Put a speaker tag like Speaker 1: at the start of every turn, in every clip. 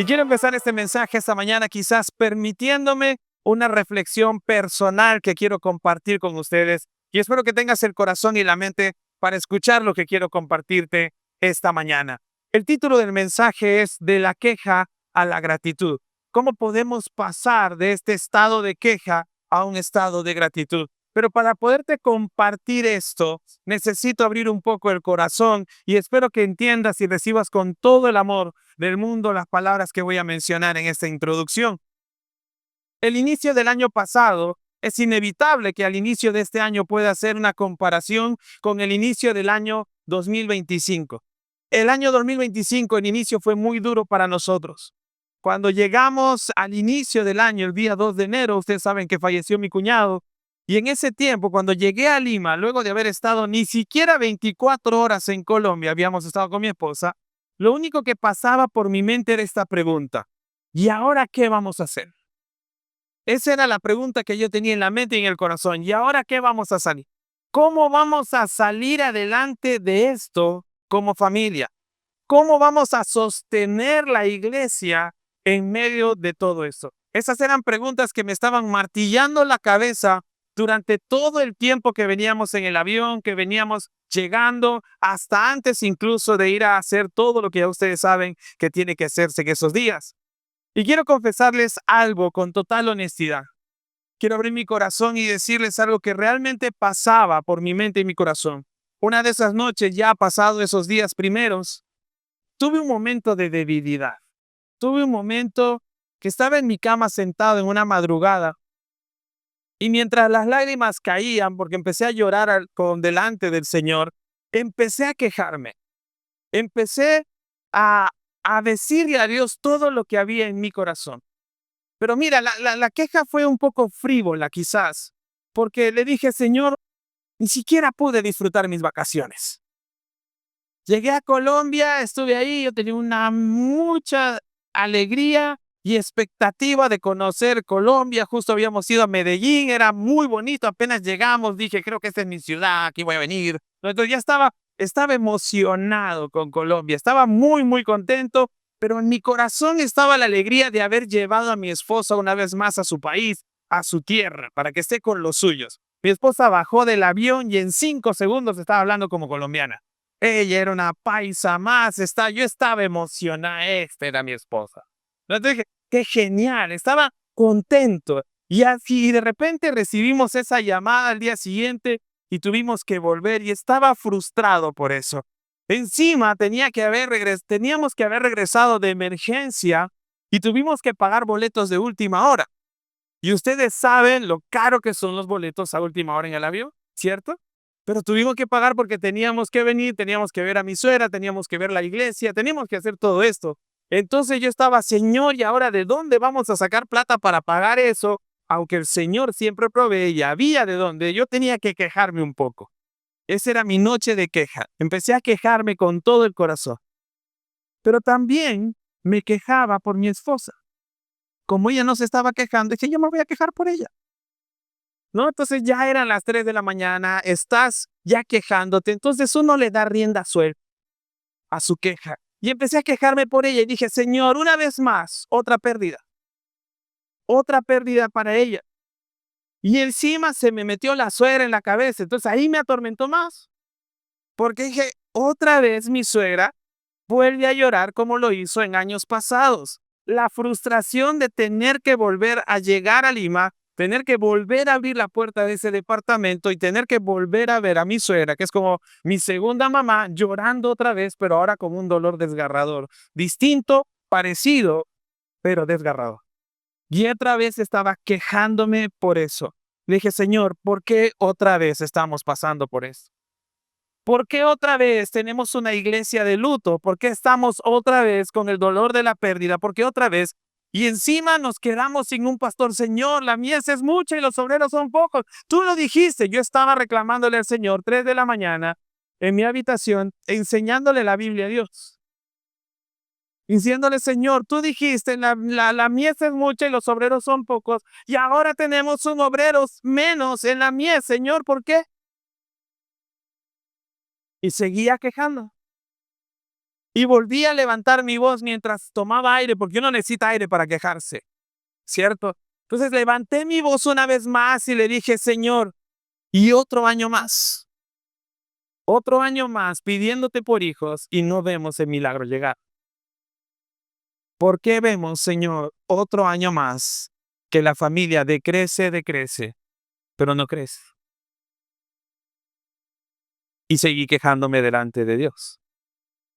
Speaker 1: Y quiero empezar este mensaje esta mañana quizás permitiéndome una reflexión personal que quiero compartir con ustedes. Y espero que tengas el corazón y la mente para escuchar lo que quiero compartirte esta mañana. El título del mensaje es De la queja a la gratitud. ¿Cómo podemos pasar de este estado de queja a un estado de gratitud? Pero para poderte compartir esto, necesito abrir un poco el corazón y espero que entiendas y recibas con todo el amor del mundo las palabras que voy a mencionar en esta introducción. El inicio del año pasado, es inevitable que al inicio de este año pueda hacer una comparación con el inicio del año 2025. El año 2025, el inicio fue muy duro para nosotros. Cuando llegamos al inicio del año, el día 2 de enero, ustedes saben que falleció mi cuñado. Y en ese tiempo, cuando llegué a Lima, luego de haber estado ni siquiera 24 horas en Colombia, habíamos estado con mi esposa, lo único que pasaba por mi mente era esta pregunta: ¿y ahora qué vamos a hacer? Esa era la pregunta que yo tenía en la mente y en el corazón. ¿Y ahora qué vamos a salir? ¿Cómo vamos a salir adelante de esto como familia? ¿Cómo vamos a sostener la iglesia en medio de todo esto? Esas eran preguntas que me estaban martillando la cabeza durante todo el tiempo que veníamos en el avión, que veníamos llegando, hasta antes incluso de ir a hacer todo lo que ya ustedes saben que tiene que hacerse en esos días. Y quiero confesarles algo con total honestidad. Quiero abrir mi corazón y decirles algo que realmente pasaba por mi mente y mi corazón. Una de esas noches, ya pasado esos días primeros, tuve un momento de debilidad. Tuve un momento que estaba en mi cama sentado en una madrugada y mientras las lágrimas caían, porque empecé a llorar con delante del Señor, empecé a quejarme. Empecé a, a decirle a Dios todo lo que había en mi corazón. Pero mira, la queja fue un poco frívola quizás, porque le dije: Señor, ni siquiera pude disfrutar mis vacaciones. Llegué a Colombia, estuve ahí, yo tenía una mucha alegría y expectativa de conocer Colombia. Justo habíamos ido a Medellín, era muy bonito. Apenas llegamos, dije: creo que esta es mi ciudad, aquí voy a venir. Entonces ya estaba emocionado con Colombia, estaba muy, muy contento, pero en mi corazón estaba la alegría de haber llevado a mi esposa una vez más a su país, a su tierra, para que esté con los suyos. Mi esposa bajó del avión y en 5 segundos estaba hablando como colombiana. Ella era una paisa más, yo estaba emocionada, esta era mi esposa. Entonces dije: qué genial, estaba contento. Y así de repente recibimos esa llamada al día siguiente y tuvimos que volver y estaba frustrado por eso. Encima teníamos que haber regresado de emergencia y tuvimos que pagar boletos de última hora. Y ustedes saben lo caro que son los boletos a última hora en el avión, ¿cierto? Pero tuvimos que pagar porque teníamos que venir, teníamos que ver a mi suegra, teníamos que ver la iglesia, teníamos que hacer todo esto. Entonces yo estaba: Señor, ¿y ahora de dónde vamos a sacar plata para pagar eso? Aunque el Señor siempre provee y había de dónde, yo tenía que quejarme un poco. Esa era mi noche de queja. Empecé a quejarme con todo el corazón. Pero también me quejaba por mi esposa. Como ella no se estaba quejando, dije: yo me voy a quejar por ella. ¿No? Entonces ya eran las 3 de la mañana, estás ya quejándote, entonces uno le da rienda suelta a su queja. Y empecé a quejarme por ella y dije: Señor, una vez más, otra pérdida para ella. Y encima se me metió la suegra en la cabeza, entonces ahí me atormentó más, porque dije: otra vez mi suegra vuelve a llorar como lo hizo en años pasados. La frustración de tener que volver a llegar a Lima, tener que volver a abrir la puerta de ese departamento y tener que volver a ver a mi suegra, que es como mi segunda mamá, llorando otra vez, pero ahora con un dolor desgarrador. Distinto, parecido, pero desgarrador. Y otra vez estaba quejándome por eso. Le dije: Señor, ¿por qué otra vez estamos pasando por esto? ¿Por qué otra vez tenemos una iglesia de luto? ¿Por qué estamos otra vez con el dolor de la pérdida? ¿Por qué otra vez? Y encima nos quedamos sin un pastor. Señor, la mies es mucha y los obreros son pocos. Tú lo dijiste. Yo estaba reclamándole al Señor 3 de la mañana en mi habitación, enseñándole la Biblia a Dios. Diciéndole: Señor, tú dijiste, la mies es mucha y los obreros son pocos. Y ahora tenemos un obreros menos en la mies. Señor, ¿por qué? Y seguía quejando. Y volví a levantar mi voz mientras tomaba aire, porque uno necesita aire para quejarse, ¿cierto? Entonces levanté mi voz una vez más y le dije, Señor, y otro año más pidiéndote por hijos y no vemos el milagro llegar. ¿Por qué vemos, Señor, otro año más que la familia decrece, pero no crece? Y seguí quejándome delante de Dios.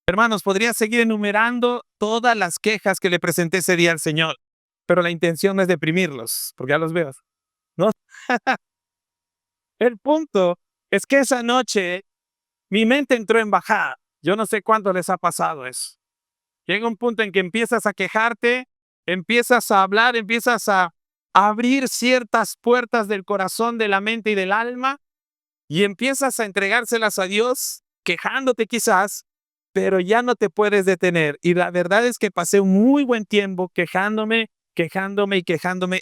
Speaker 1: Hermanos, podría seguir enumerando todas las quejas que le presenté ese día al Señor, pero la intención no es deprimirlos, porque ya los veo, ¿no? El punto es que esa noche mi mente entró en bajada. Yo no sé cuánto les ha pasado eso. Llega un punto en que empiezas a quejarte, empiezas a hablar, empiezas a abrir ciertas puertas del corazón, de la mente y del alma, y empiezas a entregárselas a Dios, quejándote quizás, pero ya no te puedes detener. Y la verdad es que pasé un muy buen tiempo quejándome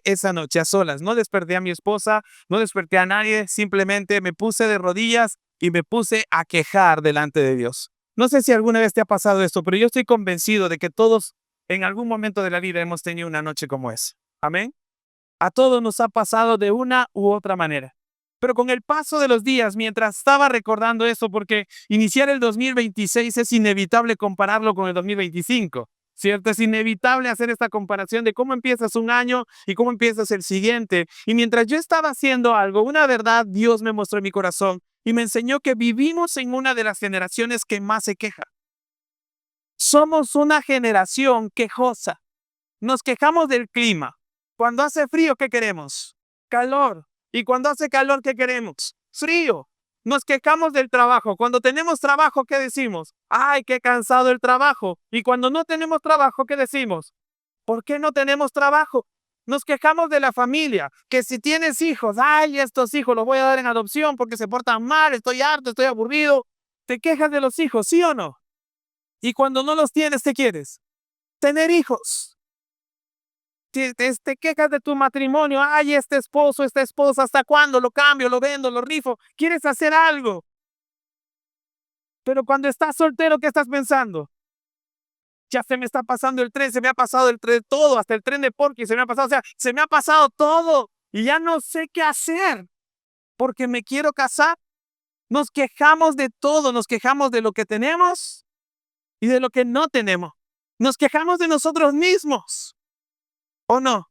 Speaker 1: esa noche a solas. No desperté a mi esposa, no desperté a nadie, simplemente me puse de rodillas y me puse a quejar delante de Dios. No sé si alguna vez te ha pasado esto, pero yo estoy convencido de que todos en algún momento de la vida hemos tenido una noche como esa. Amén. A todos nos ha pasado de una u otra manera. Pero con el paso de los días, mientras estaba recordando eso, porque iniciar el 2026 es inevitable compararlo con el 2025, ¿cierto? Es inevitable hacer esta comparación de cómo empiezas un año y cómo empiezas el siguiente. Y mientras yo estaba haciendo algo, una verdad Dios me mostró en mi corazón y me enseñó que vivimos en una de las generaciones que más se queja. Somos una generación quejosa. Nos quejamos del clima. Cuando hace frío, ¿qué queremos? Calor. Y cuando hace calor, ¿qué queremos? Frío. Nos quejamos del trabajo. Cuando tenemos trabajo, ¿qué decimos? ¡Ay, qué cansado el trabajo! Y cuando no tenemos trabajo, ¿qué decimos? ¿Por qué no tenemos trabajo? Nos quejamos de la familia, que si tienes hijos, ¡ay, estos hijos los voy a dar en adopción porque se portan mal, estoy harto, estoy aburrido! Te quejas de los hijos, ¿sí o no? Y cuando no los tienes, ¿qué quieres? Tener hijos. Te quejas de tu matrimonio, ay, este esposo, esta esposa, ¿hasta cuándo lo cambio, lo vendo, lo rifo? Quieres hacer algo, pero cuando estás soltero, ¿qué estás pensando? Ya se me está pasando el tren, se me ha pasado el tren, todo, hasta el tren de Porky se me ha pasado, o sea, se me ha pasado todo y ya no sé qué hacer porque me quiero casar. Nos quejamos de todo, nos quejamos de lo que tenemos y de lo que no tenemos. Nos quejamos de nosotros mismos, ¿o no?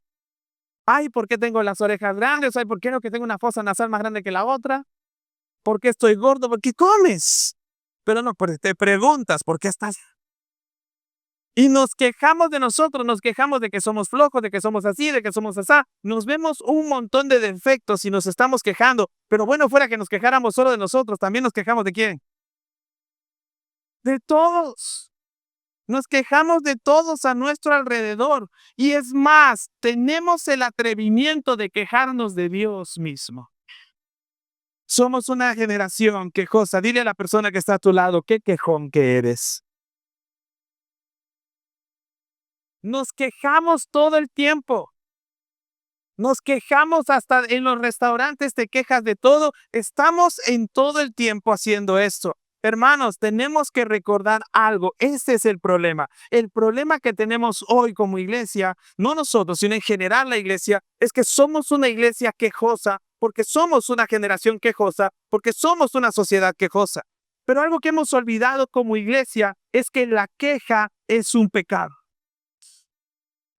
Speaker 1: Ay, ¿por qué tengo las orejas grandes? Ay, ¿por qué no que tengo una fosa nasal más grande que la otra? ¿Por qué estoy gordo? ¿Por qué comes? Pero no, pues te preguntas, ¿por qué estás? Y nos quejamos de nosotros, nos quejamos de que somos flojos, de que somos así, de que somos así. Nos vemos un montón de defectos y nos estamos quejando. Pero bueno, fuera que nos quejáramos solo de nosotros, también nos quejamos de quién? De todos. Nos quejamos de todos a nuestro alrededor. Y es más, tenemos el atrevimiento de quejarnos de Dios mismo. Somos una generación quejosa. Dile a la persona que está a tu lado, qué quejón que eres. Nos quejamos todo el tiempo. Nos quejamos hasta en los restaurantes, te quejas de todo. Estamos en todo el tiempo haciendo esto. Hermanos, tenemos que recordar algo. Este es el problema. El problema que tenemos hoy como iglesia, no nosotros, sino en general la iglesia, es que somos una iglesia quejosa, porque somos una generación quejosa, porque somos una sociedad quejosa. Pero algo que hemos olvidado como iglesia es que la queja es un pecado.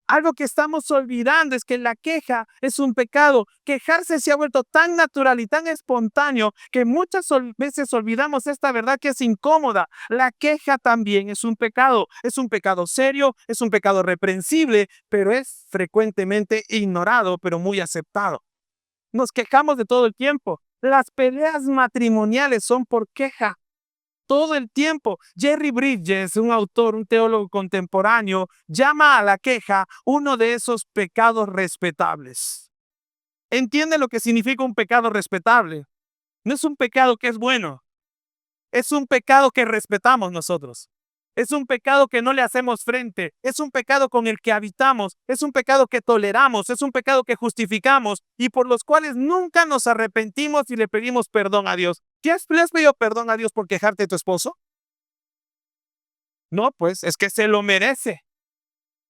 Speaker 1: Algo que estamos olvidando es que la queja es un pecado. Quejarse se ha vuelto tan natural y tan espontáneo que muchas veces olvidamos esta verdad que es incómoda. La queja también es un pecado. Es un pecado serio, es un pecado reprensible, pero es frecuentemente ignorado, pero muy aceptado. Nos quejamos de todo el tiempo. Las peleas matrimoniales son por queja. Todo el tiempo. Jerry Bridges, un autor, un teólogo contemporáneo, llama a la queja uno de esos pecados respetables. ¿Entiende lo que significa un pecado respetable? No es un pecado que es bueno, es un pecado que respetamos nosotros. Es un pecado que no le hacemos frente, es un pecado con el que habitamos, es un pecado que toleramos, es un pecado que justificamos y por los cuales nunca nos arrepentimos y le pedimos perdón a Dios. ¿Le has pedido perdón a Dios por quejarte de tu esposo? No, pues es que se lo merece.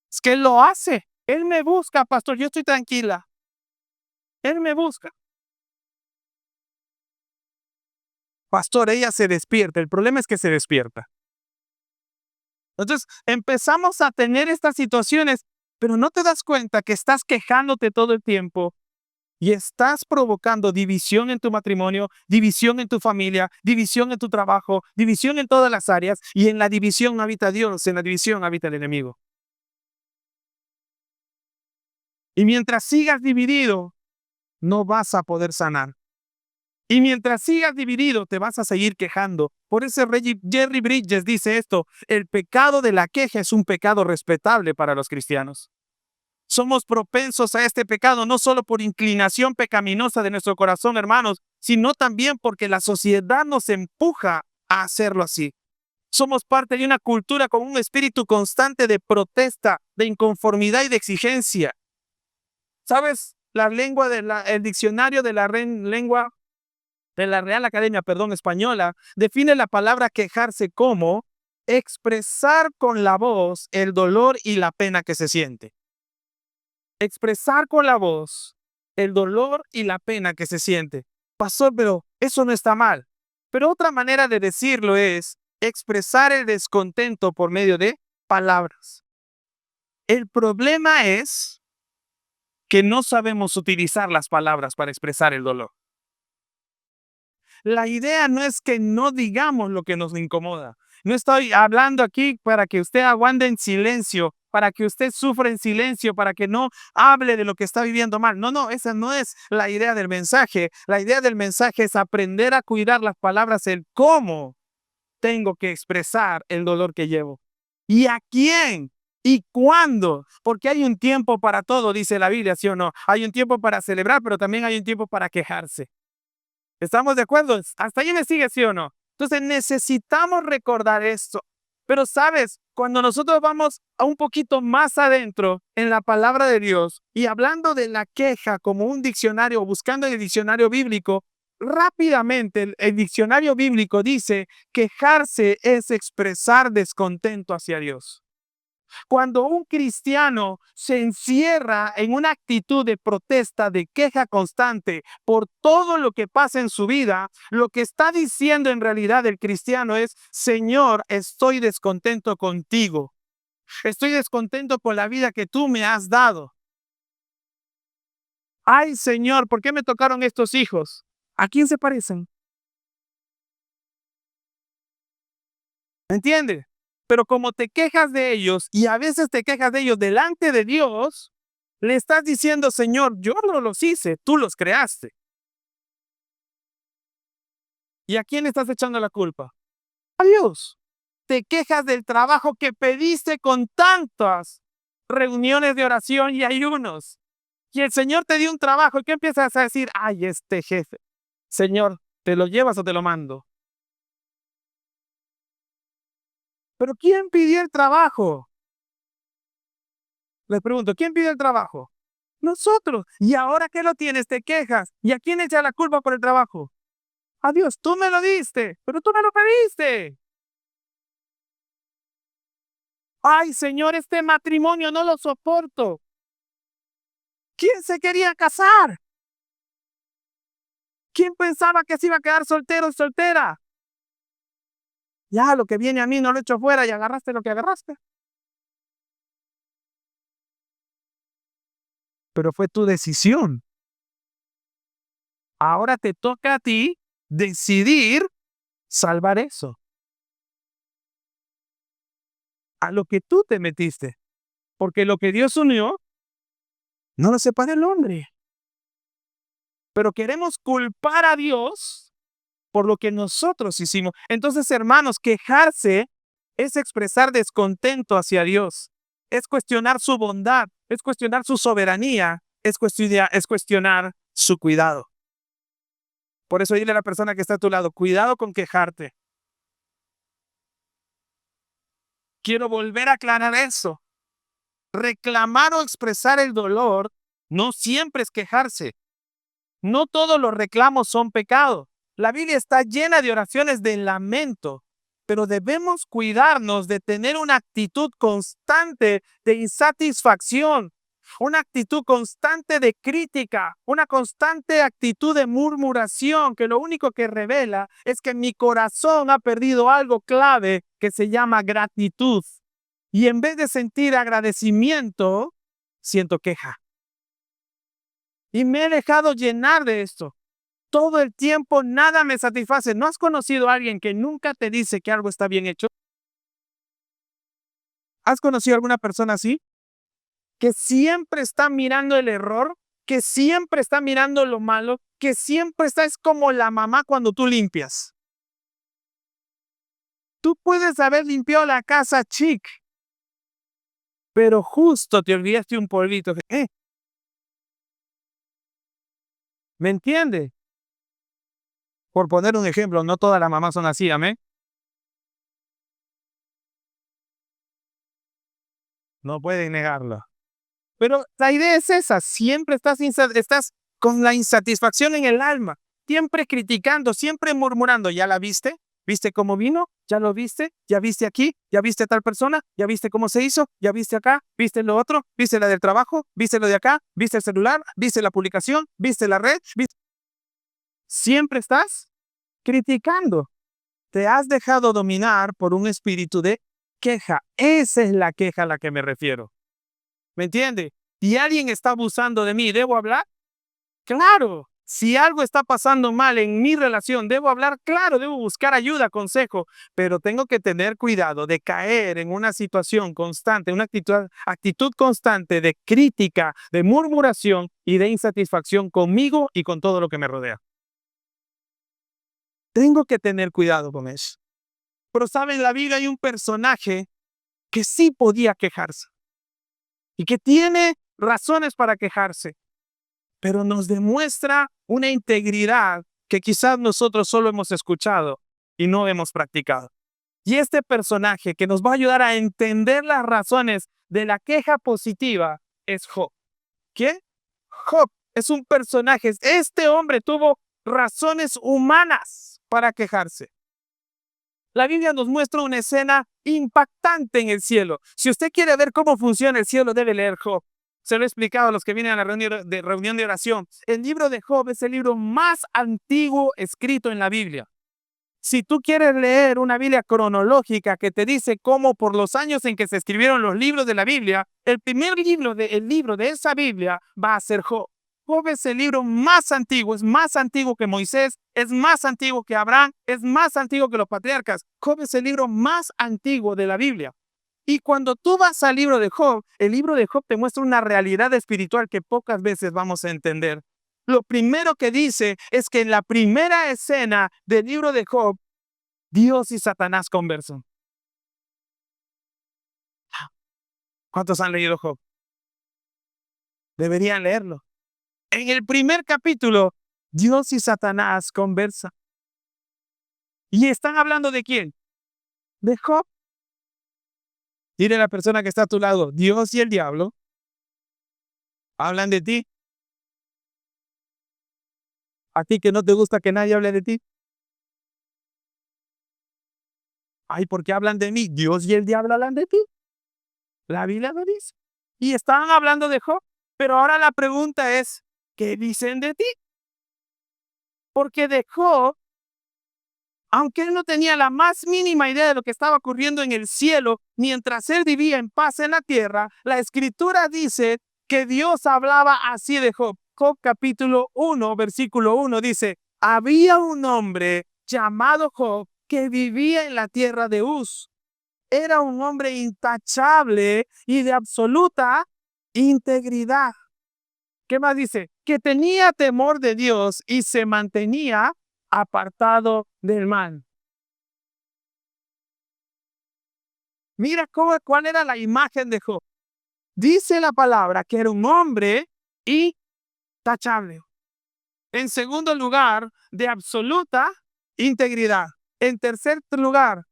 Speaker 1: Es que él lo hace. Él me busca, pastor. Yo estoy tranquila. Él me busca. Pastor, ella se despierta. El problema es que se despierta. Entonces empezamos a tener estas situaciones, pero no te das cuenta que estás quejándote todo el tiempo y estás provocando división en tu matrimonio, división en tu familia, división en tu trabajo, división en todas las áreas, y en la división no habita Dios, en la división habita el enemigo. Y mientras sigas dividido, no vas a poder sanar. Y mientras sigas dividido, te vas a seguir quejando. Por eso Jerry Bridges dice esto: el pecado de la queja es un pecado respetable para los cristianos. Somos propensos a este pecado no solo por inclinación pecaminosa de nuestro corazón, hermanos, sino también porque la sociedad nos empuja a hacerlo así. Somos parte de una cultura con un espíritu constante de protesta, de inconformidad y de exigencia. ¿Sabes? El diccionario de la lengua de la Real Academia, Española, define la palabra quejarse como expresar con la voz el dolor y la pena que se siente. Expresar con la voz el dolor y la pena que se siente. Pastor, pero eso no está mal. Pero otra manera de decirlo es expresar el descontento por medio de palabras. El problema es que no sabemos utilizar las palabras para expresar el dolor. La idea no es que no digamos lo que nos incomoda. No estoy hablando aquí para que usted aguante en silencio, para que usted sufra en silencio, para que no hable de lo que está viviendo mal. No, esa no es la idea del mensaje. La idea del mensaje es aprender a cuidar las palabras, el cómo tengo que expresar el dolor que llevo. ¿Y a quién? ¿Y cuándo? Porque hay un tiempo para todo, dice la Biblia, ¿sí o no? Hay un tiempo para celebrar, pero también hay un tiempo para quejarse. ¿Estamos de acuerdo? ¿Hasta ahí me sigue, sí o no? Entonces necesitamos recordar esto. Pero sabes, cuando nosotros vamos a un poquito más adentro en la palabra de Dios y hablando de la queja como un diccionario, buscando en el diccionario bíblico, rápidamente el diccionario bíblico dice: quejarse es expresar descontento hacia Dios. Cuando un cristiano se encierra en una actitud de protesta, de queja constante por todo lo que pasa en su vida, lo que está diciendo en realidad el cristiano es: Señor, estoy descontento contigo. Estoy descontento con la vida que tú me has dado. Ay, Señor, ¿por qué me tocaron estos hijos? ¿A quién se parecen? ¿Entiendes? Pero como te quejas de ellos y a veces te quejas de ellos delante de Dios, le estás diciendo: Señor, yo no los hice, tú los creaste. ¿Y a quién estás echando la culpa? A Dios. Te quejas del trabajo que pediste con tantas reuniones de oración y ayunos. Y el Señor te dio un trabajo, ¿y qué empiezas a decir? Ay, este jefe. Señor, ¿te lo llevas o te lo mando? Pero ¿quién pidió el trabajo? Les pregunto, ¿quién pidió el trabajo? Nosotros. ¿Y ahora que lo tienes? Te quejas. ¿Y a quién echa la culpa por el trabajo? A Dios. Tú me lo diste, pero tú me lo pediste. Ay, Señor, este matrimonio no lo soporto. ¿Quién se quería casar? ¿Quién pensaba que se iba a quedar soltero o soltera? Ya, lo que viene a mí no lo echo fuera y agarraste lo que agarraste. Pero fue tu decisión. Ahora te toca a ti decidir salvar eso. A lo que tú te metiste. Porque lo que Dios unió, no lo separa el hombre. Pero queremos culpar a Dios por lo que nosotros hicimos. Entonces, hermanos, quejarse es expresar descontento hacia Dios. Es cuestionar su bondad, es cuestionar su soberanía, es cuestionar su cuidado. Por eso dile a la persona que está a tu lado: cuidado con quejarte. Quiero volver a aclarar eso. Reclamar o expresar el dolor no siempre es quejarse. No todos los reclamos son pecado. La Biblia está llena de oraciones de lamento, pero debemos cuidarnos de tener una actitud constante de insatisfacción, una actitud constante de crítica, una constante actitud de murmuración, que lo único que revela es que mi corazón ha perdido algo clave que se llama gratitud. Y en vez de sentir agradecimiento, siento queja. Y me he dejado llenar de esto. Todo el tiempo nada me satisface. ¿No has conocido a alguien que nunca te dice que algo está bien hecho? ¿Has conocido a alguna persona así? Que siempre está mirando el error, que siempre está mirando lo malo, que siempre está, es como la mamá cuando tú limpias. Tú puedes haber limpiado la casa chic, pero justo te olvidaste un polvito. ¿Me entiende? Por poner un ejemplo, no todas las mamás son así, amén. No pueden negarlo. Pero la idea es esa, siempre estás con la insatisfacción en el alma, siempre criticando, siempre murmurando. ¿Ya la viste? ¿Viste cómo vino? ¿Ya lo viste? ¿Ya viste aquí? ¿Ya viste tal persona? ¿Ya viste cómo se hizo? ¿Ya viste acá? ¿Viste lo otro? ¿Viste la del trabajo? ¿Viste lo de acá? ¿Viste el celular? ¿Viste la publicación? ¿Viste la red? Siempre estás criticando. Te has dejado dominar por un espíritu de queja. Esa es la queja a la que me refiero. ¿Me entiende? Y alguien está abusando de mí, ¿debo hablar? Claro. Si algo está pasando mal en mi relación, ¿debo hablar? Claro, debo buscar ayuda, consejo, pero tengo que tener cuidado de caer en una situación constante, una actitud constante de crítica, de murmuración y de insatisfacción conmigo y con todo lo que me rodea. Tengo que tener cuidado con eso. Pero saben, en la Biblia hay un personaje que sí podía quejarse y que tiene razones para quejarse, pero nos demuestra una integridad que quizás nosotros solo hemos escuchado y no hemos practicado. Y este personaje que nos va a ayudar a entender las razones de la queja positiva es Job. ¿Qué? Job es un personaje. Este hombre tuvo razones humanas para quejarse. La Biblia nos muestra una escena impactante en el cielo. Si usted quiere ver cómo funciona el cielo, debe leer Job. Se lo he explicado a los que vienen a la reunión de oración. El libro de Job es el libro más antiguo escrito en la Biblia. Si tú quieres leer una Biblia cronológica que te dice cómo por los años en que se escribieron los libros de la Biblia, el primer libro de esa Biblia va a ser Job. Job es el libro más antiguo, es más antiguo que Moisés, es más antiguo que Abraham, es más antiguo que los patriarcas. Job es el libro más antiguo de la Biblia. Y cuando tú vas al libro de Job, el libro de Job te muestra una realidad espiritual que pocas veces vamos a entender. Lo primero que dice es que en la primera escena del libro de Job, Dios y Satanás conversan. ¿Cuántos han leído Job? Deberían leerlo. En el primer capítulo, Dios y Satanás conversan. ¿Y están hablando de quién? De Job. Dile a la persona que está a tu lado, Dios y el diablo hablan de ti. ¿A ti que no te gusta que nadie hable de ti? Ay, ¿por qué hablan de mí? Dios y el diablo hablan de ti. La Biblia lo dice. Y estaban hablando de Job. Pero ahora la pregunta es, ¿qué dicen de ti? Porque de Job, aunque él no tenía la más mínima idea de lo que estaba ocurriendo en el cielo, mientras él vivía en paz en la tierra, la Escritura dice que Dios hablaba así de Job. Job capítulo 1, versículo 1 dice, había un hombre llamado Job que vivía en la tierra de Uz. Era un hombre intachable y de absoluta integridad. ¿Qué más dice? Que tenía temor de Dios y se mantenía apartado del mal. Mira cuál era la imagen de Job. Dice la palabra que era un hombre intachable. En segundo lugar, de absoluta integridad. En tercer lugar,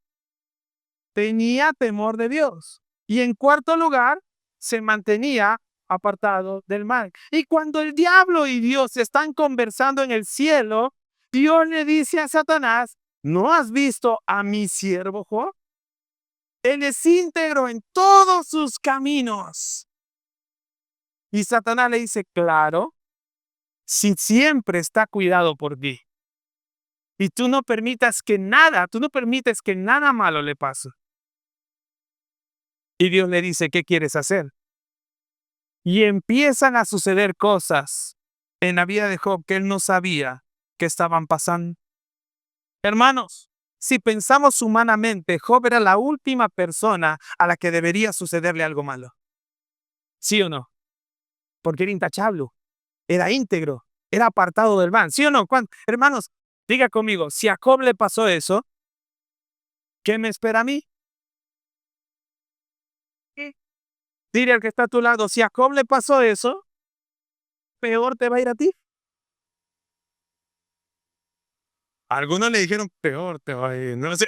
Speaker 1: tenía temor de Dios. Y en cuarto lugar, se mantenía apartado del mal. Y cuando el diablo y Dios están conversando en el cielo, Dios le dice a Satanás, ¿no has visto a mi siervo Job? Él es íntegro en todos sus caminos. Y Satanás le dice, claro, si siempre está cuidado por ti. Y tú no permites que nada malo le pase. Y Dios le dice, ¿qué quieres hacer? Y empiezan a suceder cosas en la vida de Job que él no sabía que estaban pasando. Hermanos, si pensamos humanamente, Job era la última persona a la que debería sucederle algo malo. ¿Sí o no? Porque era intachable, era íntegro, era apartado del mal. ¿Sí o no? Hermanos, diga conmigo, si a Job le pasó eso, ¿qué me espera a mí? ¿Qué? Dile al que está a tu lado, si a Job le pasó eso, peor te va a ir a ti. Algunos le dijeron, peor te va a ir, no sé.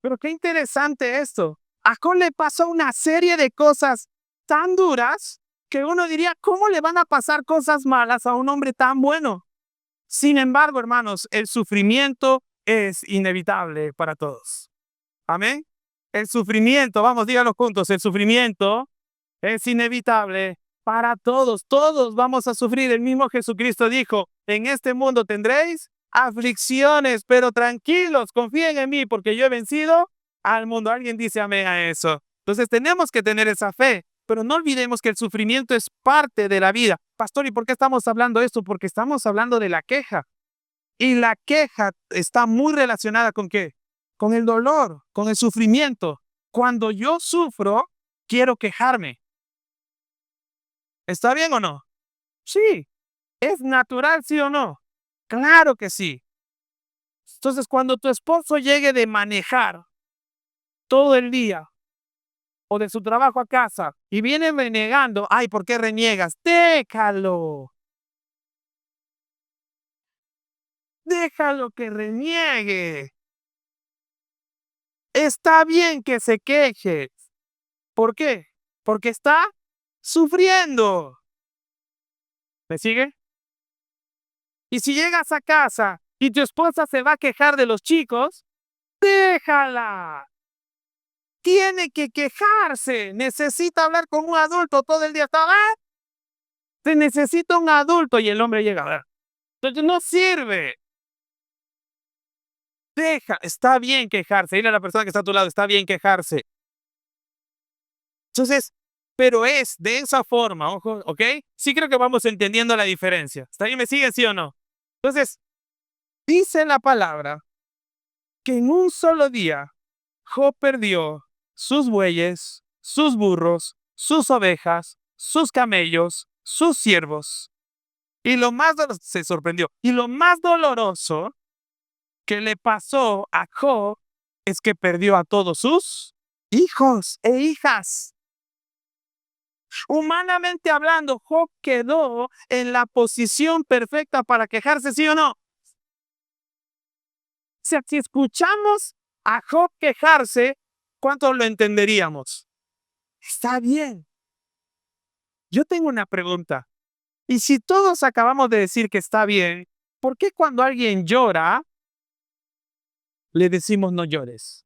Speaker 1: Pero qué interesante esto. A Job le pasó una serie de cosas tan duras que uno diría, ¿cómo le van a pasar cosas malas a un hombre tan bueno? Sin embargo, hermanos, el sufrimiento es inevitable para todos. Amén. El sufrimiento, vamos, díganlo juntos, el sufrimiento es inevitable para todos. Todos vamos a sufrir. El mismo Jesucristo dijo, en este mundo tendréis aflicciones, pero tranquilos, confíen en mí porque yo he vencido al mundo. Alguien dice amén a eso. Entonces tenemos que tener esa fe, pero no olvidemos que el sufrimiento es parte de la vida. Pastor, ¿y por qué estamos hablando de esto? Porque estamos hablando de la queja. Y la queja está muy relacionada ¿con qué? Con el dolor, con el sufrimiento. Cuando yo sufro, quiero quejarme. ¿Está bien o no? Sí. ¿Es natural, sí o no? Claro que sí. Entonces, cuando tu esposo llegue de manejar todo el día o de su trabajo a casa y viene renegando, ay, ¿por qué reniegas? Déjalo. Déjalo que reniegue. Está bien que se queje. ¿Por qué? Porque está sufriendo. ¿Me sigue? Y si llegas a casa y tu esposa se va a quejar de los chicos, déjala. Tiene que quejarse. Necesita hablar con un adulto todo el día. Se necesita un adulto y el hombre llega a ver. Entonces no sirve. Está bien quejarse. Dile a la persona que está a tu lado, está bien quejarse. Entonces, pero es de esa forma, ojo, ¿ok? Sí creo que vamos entendiendo la diferencia. ¿Está bien? ¿Me siguen, sí o no? Entonces, dice la palabra que en un solo día Job perdió sus bueyes, sus burros, sus ovejas, sus camellos, sus siervos. Y lo más se sorprendió. Y lo más doloroso que le pasó a Job es que perdió a todos sus hijos e hijas. Humanamente hablando, Job quedó en la posición perfecta para quejarse, ¿sí o no? O sea, si escuchamos a Job quejarse, ¿cuánto lo entenderíamos? Está bien. Yo tengo una pregunta. Y si todos acabamos de decir que está bien, ¿por qué cuando alguien llora, le decimos no llores?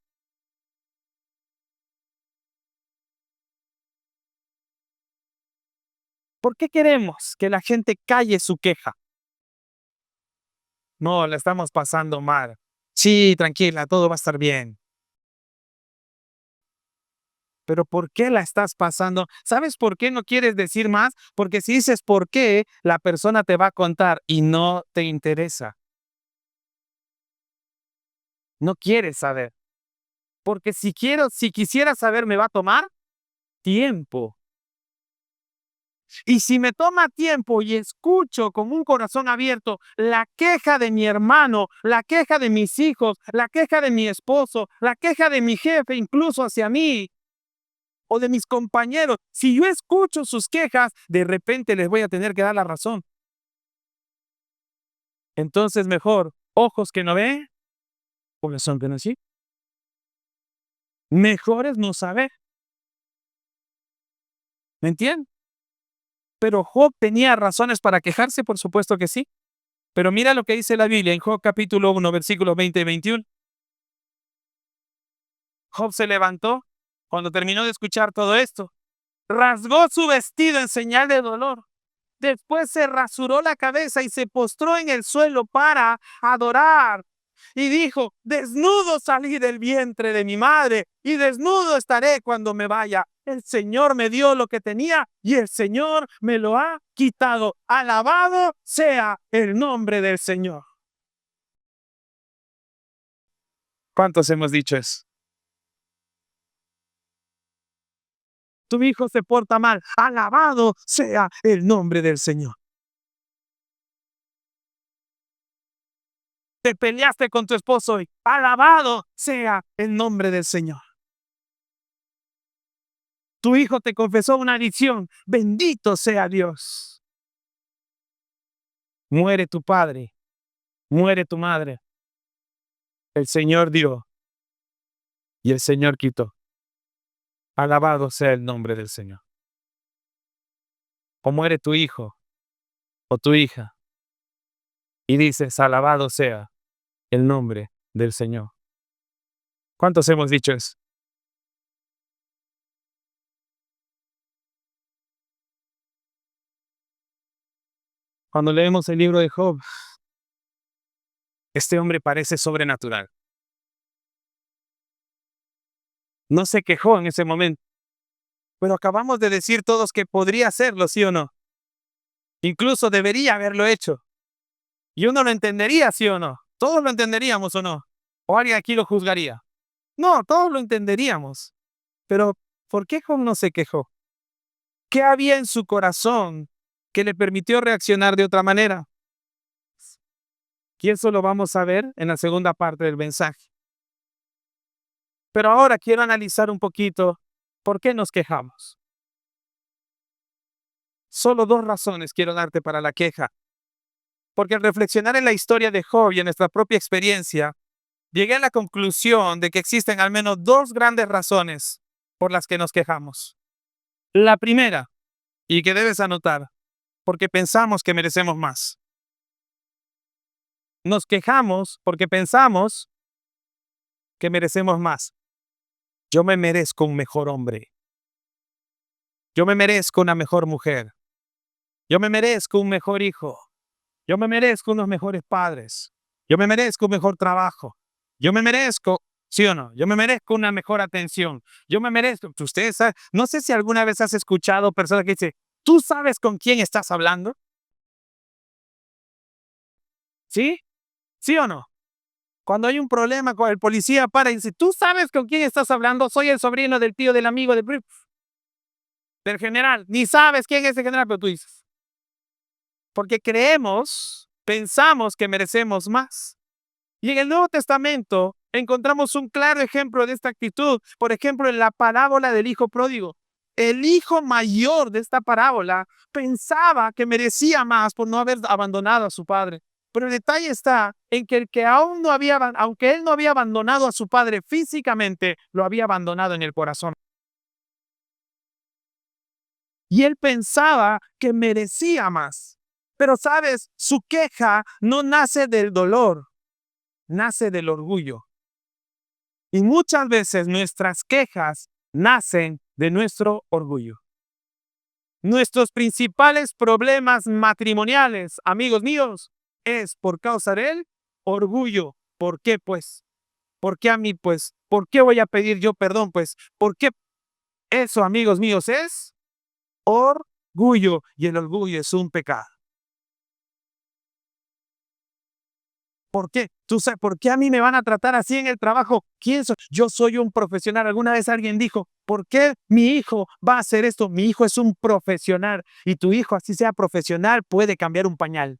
Speaker 1: ¿Por qué queremos que la gente calle su queja? No, la estamos pasando mal. Sí, tranquila, todo va a estar bien. Pero ¿por qué la estás pasando? ¿Sabes por qué no quieres decir más? Porque si dices por qué, la persona te va a contar y no te interesa. No quieres saber. Porque si quisiera saber, me va a tomar tiempo. Y si me toma tiempo y escucho con un corazón abierto la queja de mi hermano, la queja de mis hijos, la queja de mi esposo, la queja de mi jefe, incluso hacia mí, o de mis compañeros, si yo escucho sus quejas, de repente les voy a tener que dar la razón. Entonces mejor ojos que no ven, corazón que no siente. Mejor es no saber. ¿Me entienden? Pero Job tenía razones para quejarse, por supuesto que sí. Pero mira lo que dice la Biblia en Job capítulo 1, versículos 20 y 21. Job se levantó cuando terminó de escuchar todo esto, rasgó su vestido en señal de dolor. Después se rasuró la cabeza y se postró en el suelo para adorar. Y dijo, desnudo salí del vientre de mi madre y desnudo estaré cuando me vaya. El Señor me dio lo que tenía y el Señor me lo ha quitado. Alabado sea el nombre del Señor. ¿Cuántos hemos dicho eso? Tu hijo se porta mal. Alabado sea el nombre del Señor. Te peleaste con tu esposo hoy. Alabado sea el nombre del Señor. Tu hijo te confesó una adicción. Bendito sea Dios. Muere tu padre. Muere tu madre. El Señor dio y el Señor quitó. Alabado sea el nombre del Señor. O muere tu hijo o tu hija y dices, alabado sea el nombre del Señor. ¿Cuántos hemos dicho eso? Cuando leemos el libro de Job, este hombre parece sobrenatural. No se quejó en ese momento, pero acabamos de decir todos que podría hacerlo, ¿sí o no? Incluso debería haberlo hecho. Y uno lo entendería, ¿sí o no? Todos lo entenderíamos o no. O alguien aquí lo juzgaría. No, todos lo entenderíamos. Pero, ¿por qué Job no se quejó? ¿Qué había en su corazón que le permitió reaccionar de otra manera? Y eso lo vamos a ver en la segunda parte del mensaje. Pero ahora quiero analizar un poquito por qué nos quejamos. Solo dos razones quiero darte para la queja. Porque al reflexionar en la historia de Job y en nuestra propia experiencia, llegué a la conclusión de que existen al menos dos grandes razones por las que nos quejamos. La primera, y que debes anotar, porque pensamos que merecemos más. Nos quejamos porque pensamos que merecemos más. Yo me merezco un mejor hombre. Yo me merezco una mejor mujer. Yo me merezco un mejor hijo. Yo me merezco unos mejores padres. Yo me merezco un mejor trabajo. Yo me merezco, ¿sí o no? Yo me merezco una mejor atención. Yo me merezco. Ustedes saben, no sé si alguna vez has escuchado personas que dicen, ¿tú sabes con quién estás hablando? ¿Sí? ¿Sí o no? Cuando hay un problema con el policía para y dice, ¿tú sabes con quién estás hablando? Soy el sobrino del tío del amigo del general. Ni sabes quién es el general, pero tú dices. Porque pensamos que merecemos más. Y en el Nuevo Testamento encontramos un claro ejemplo de esta actitud. Por ejemplo, en la parábola del hijo pródigo. El hijo mayor de esta parábola pensaba que merecía más por no haber abandonado a su padre. Pero el detalle está en que el que aunque él no había abandonado a su padre físicamente, lo había abandonado en el corazón. Y él pensaba que merecía más. Pero sabes, su queja no nace del dolor, nace del orgullo. Y muchas veces nuestras quejas nacen de nuestro orgullo. Nuestros principales problemas matrimoniales, amigos míos, es por causa del orgullo. ¿Por qué, pues? ¿Por qué a mí, pues? ¿Por qué voy a pedir yo perdón, pues? ¿Por qué? Eso, amigos míos, es orgullo. Y el orgullo es un pecado. ¿Por qué? ¿Tú sabes por qué a mí me van a tratar así en el trabajo? ¿Quién soy? Yo soy un profesional. Alguna vez alguien dijo, ¿por qué mi hijo va a hacer esto? Mi hijo es un profesional. Y tu hijo, así sea profesional, puede cambiar un pañal.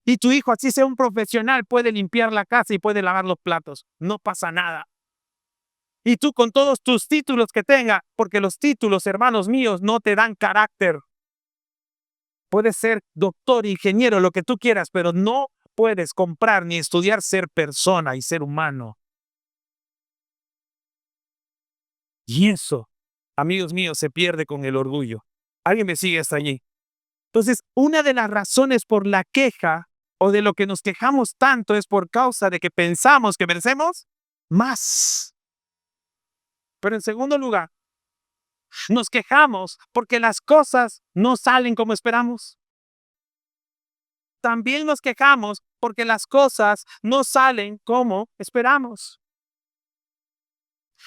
Speaker 1: Y tu hijo, así sea un profesional, puede limpiar la casa y puede lavar los platos. No pasa nada. Y tú con todos tus títulos que tenga, porque los títulos, hermanos míos, no te dan carácter. Puedes ser doctor, ingeniero, lo que tú quieras, pero no puedes comprar ni estudiar ser persona y ser humano. Y eso, amigos míos, se pierde con el orgullo. ¿Alguien me sigue hasta allí? Entonces, una de las razones por la queja o de lo que nos quejamos tanto es por causa de que pensamos que merecemos más. Pero en segundo lugar, nos quejamos porque las cosas no salen como esperamos. También nos quejamos porque las cosas no salen como esperamos.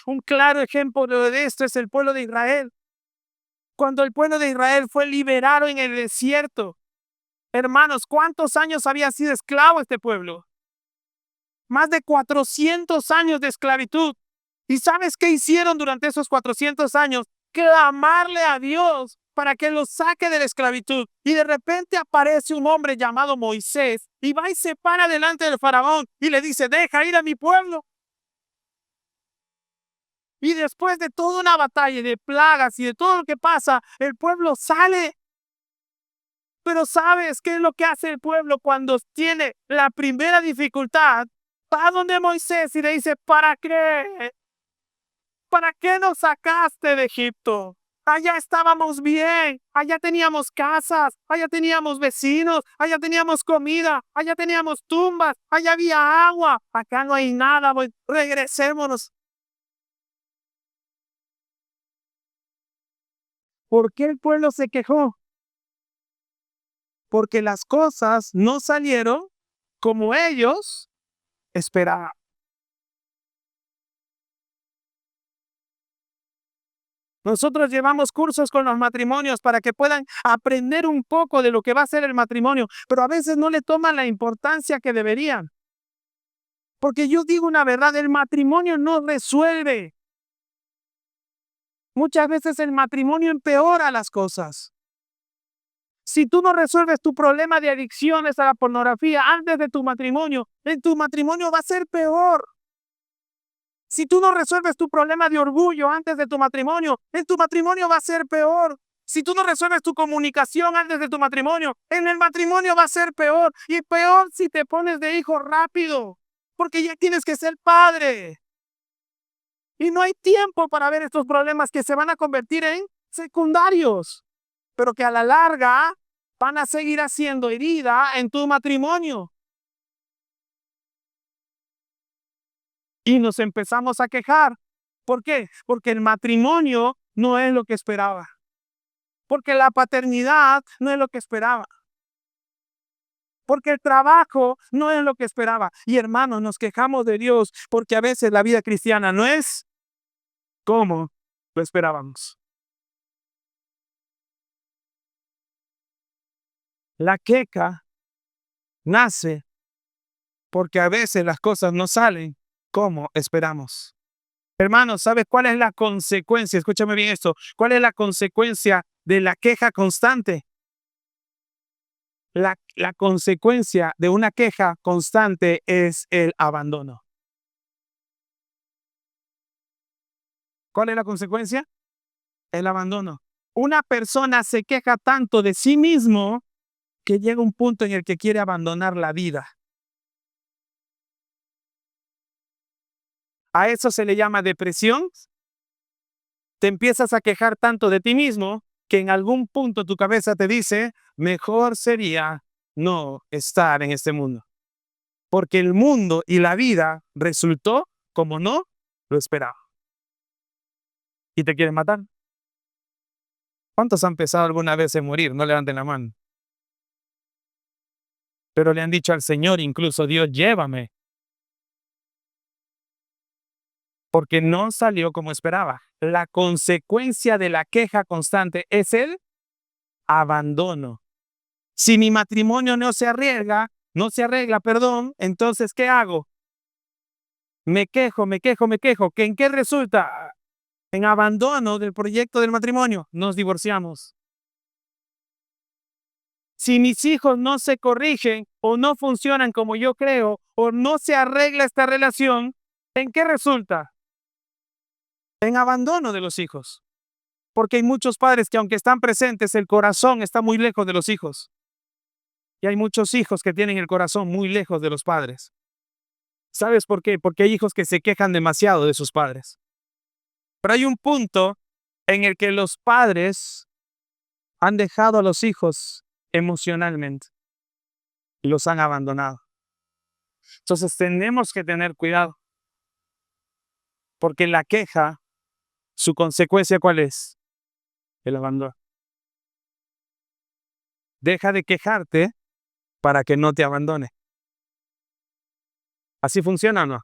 Speaker 1: Un claro ejemplo de esto es el pueblo de Israel. Cuando el pueblo de Israel fue liberado en el desierto, hermanos, ¿cuántos años había sido esclavo este pueblo? Más de 400 años de esclavitud. ¿Y sabes qué hicieron durante esos 400 años? Clamarle a Dios para que los saque de la esclavitud. Y de repente aparece un hombre llamado Moisés y va y se para delante del faraón y le dice, deja ir a mi pueblo. Y después de toda una batalla de plagas y de todo lo que pasa, el pueblo sale. Pero ¿sabes qué es lo que hace el pueblo cuando tiene la primera dificultad? Va donde Moisés y le dice, ¿para qué? ¿Para qué nos sacaste de Egipto? Allá estábamos bien, allá teníamos casas, allá teníamos vecinos, allá teníamos comida, allá teníamos tumbas, allá había agua. Acá no hay nada, regresémonos. ¿Por qué el pueblo se quejó? Porque las cosas no salieron como ellos esperaban. Nosotros llevamos cursos con los matrimonios para que puedan aprender un poco de lo que va a ser el matrimonio, pero a veces no le toman la importancia que deberían. Porque yo digo una verdad, el matrimonio no resuelve. Muchas veces el matrimonio empeora las cosas. Si tú no resuelves tu problema de adicciones a la pornografía antes de tu matrimonio, en tu matrimonio va a ser peor. Si tú no resuelves tu problema de orgullo antes de tu matrimonio, en tu matrimonio va a ser peor. Si tú no resuelves tu comunicación antes de tu matrimonio, en el matrimonio va a ser peor. Y peor si te pones de hijo rápido, porque ya tienes que ser padre. Y no hay tiempo para ver estos problemas que se van a convertir en secundarios, pero que a la larga van a seguir haciendo herida en tu matrimonio. Y nos empezamos a quejar. ¿Por qué? Porque el matrimonio no es lo que esperaba. Porque la paternidad no es lo que esperaba. Porque el trabajo no es lo que esperaba. Y hermanos, nos quejamos de Dios porque a veces la vida cristiana no es como lo esperábamos. La queja nace porque a veces las cosas no salen como esperamos. Hermanos, ¿sabes cuál es la consecuencia? Escúchame bien esto. ¿Cuál es la consecuencia de la queja constante? La consecuencia de una queja constante es el abandono. ¿Cuál es la consecuencia? El abandono. Una persona se queja tanto de sí mismo que llega un punto en el que quiere abandonar la vida. A eso se le llama depresión. Te empiezas a quejar tanto de ti mismo que en algún punto tu cabeza te dice, mejor sería no estar en este mundo. Porque el mundo y la vida resultó como no lo esperaba. ¿Y te quieren matar? ¿Cuántos han pensado alguna vez en morir? No levanten la mano. Pero le han dicho al Señor, incluso Dios, llévame. Porque no salió como esperaba. La consecuencia de la queja constante es el abandono. Si mi matrimonio no se arregla, entonces ¿qué hago? Me quejo. ¿Que en qué resulta? En abandono del proyecto del matrimonio. Nos divorciamos. Si mis hijos no se corrigen o no funcionan como yo creo o no se arregla esta relación, ¿en qué resulta? En abandono de los hijos. Porque hay muchos padres que aunque están presentes, el corazón está muy lejos de los hijos. Y hay muchos hijos que tienen el corazón muy lejos de los padres. ¿Sabes por qué? Porque hay hijos que se quejan demasiado de sus padres. Pero hay un punto en el que los padres han dejado a los hijos emocionalmente y los han abandonado. Entonces tenemos que tener cuidado, porque la queja, su consecuencia, ¿cuál es? El abandono. Deja de quejarte para que no te abandone. ¿Así funciona o no?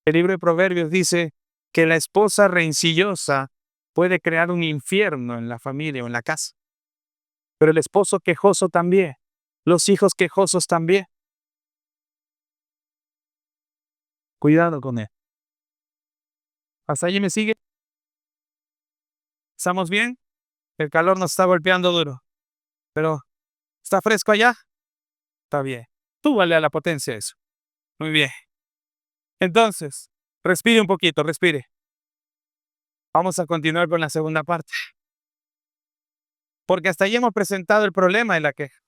Speaker 1: El libro de Proverbios dice que la esposa rencillosa puede crear un infierno en la familia o en la casa, pero el esposo quejoso también, los hijos quejosos también. Cuidado con él. ¿Hasta allí me sigue? ¿Estamos bien? El calor nos está golpeando duro, pero ¿está fresco allá? Está bien. Tú vale a la potencia eso. Muy bien. Entonces, respire un poquito, respire. Vamos a continuar con la segunda parte, porque hasta allí hemos presentado el problema de la queja,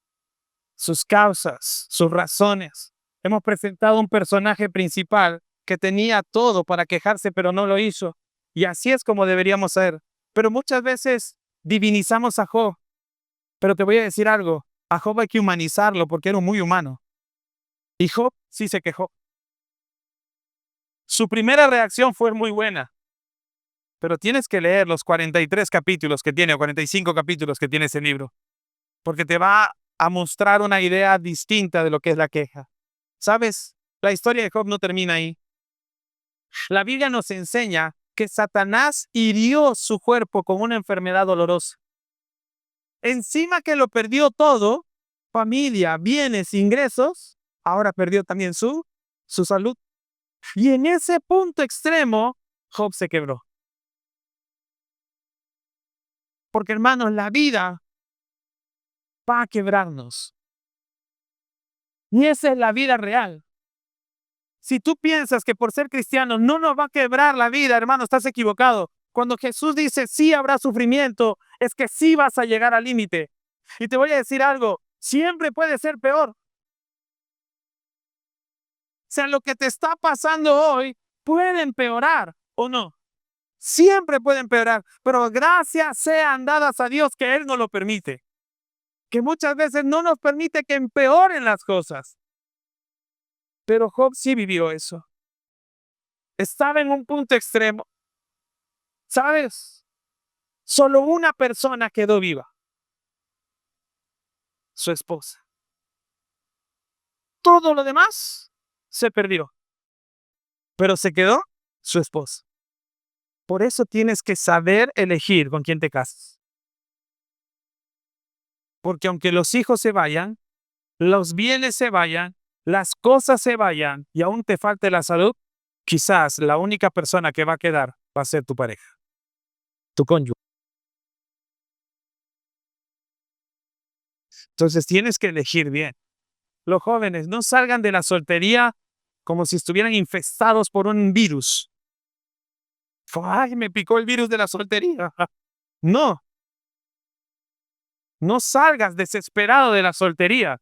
Speaker 1: sus causas, sus razones. Hemos presentado un personaje principal que tenía todo para quejarse, pero no lo hizo. Y así es como deberíamos ser. Pero muchas veces divinizamos a Job. Pero te voy a decir algo, a Job hay que humanizarlo porque era muy humano. Y Job sí se quejó. Su primera reacción fue muy buena, pero tienes que leer los 43 capítulos que tiene, o 45 capítulos que tiene ese libro, porque te va a mostrar una idea distinta de lo que es la queja. ¿Sabes? La historia de Job no termina ahí. La Biblia nos enseña que Satanás hirió su cuerpo con una enfermedad dolorosa. Encima que lo perdió todo, familia, bienes, ingresos, ahora perdió también su salud. Y en ese punto extremo, Job se quebró. Porque hermanos, la vida va a quebrarnos. Y esa es la vida real. Si tú piensas que por ser cristiano no nos va a quebrar la vida, hermano, estás equivocado. Cuando Jesús dice sí habrá sufrimiento, es que sí vas a llegar al límite. Y te voy a decir algo, siempre puede ser peor. O sea, lo que te está pasando hoy puede empeorar o no. Siempre puede empeorar, pero gracias sean dadas a Dios que Él no lo permite. Que muchas veces no nos permite que empeoren las cosas. Pero Job sí vivió eso. Estaba en un punto extremo. ¿Sabes? Solo una persona quedó viva, su esposa. Todo lo demás se perdió, pero se quedó su esposa. Por eso tienes que saber elegir con quién te casas. Porque aunque los hijos se vayan, los bienes se vayan, las cosas se vayan y aún te falte la salud, quizás la única persona que va a quedar va a ser tu pareja, tu cónyuge. Entonces tienes que elegir bien. Los jóvenes no salgan de la soltería como si estuvieran infestados por un virus. Ay, me picó el virus de la soltería. No, no salgas desesperado de la soltería,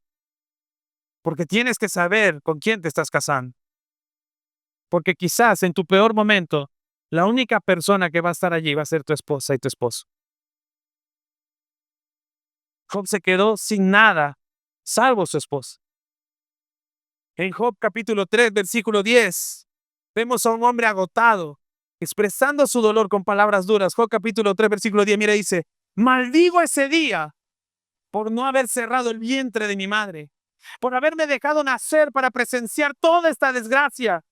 Speaker 1: porque tienes que saber con quién te estás casando. Porque quizás en tu peor momento, la única persona que va a estar allí va a ser tu esposa y tu esposo. Job se quedó sin nada, salvo su esposa. En Job capítulo 3, versículo 10, vemos a un hombre agotado, expresando su dolor con palabras duras. Job capítulo 3, versículo 10, mira, dice, maldigo ese día por no haber cerrado el vientre de mi madre, por haberme dejado nacer para presenciar toda esta desgracia.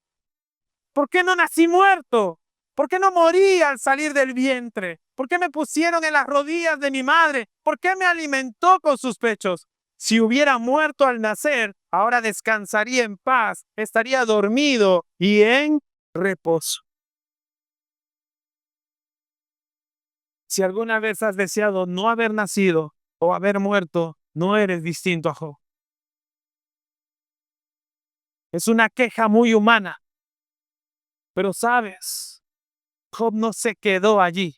Speaker 1: ¿Por qué no nací muerto? ¿Por qué no morí al salir del vientre? ¿Por qué me pusieron en las rodillas de mi madre? ¿Por qué me alimentó con sus pechos? Si hubiera muerto al nacer, ahora descansaría en paz, estaría dormido y en reposo. Si alguna vez has deseado no haber nacido o haber muerto, no eres distinto a Job. Es una queja muy humana. Pero sabes, Job no se quedó allí.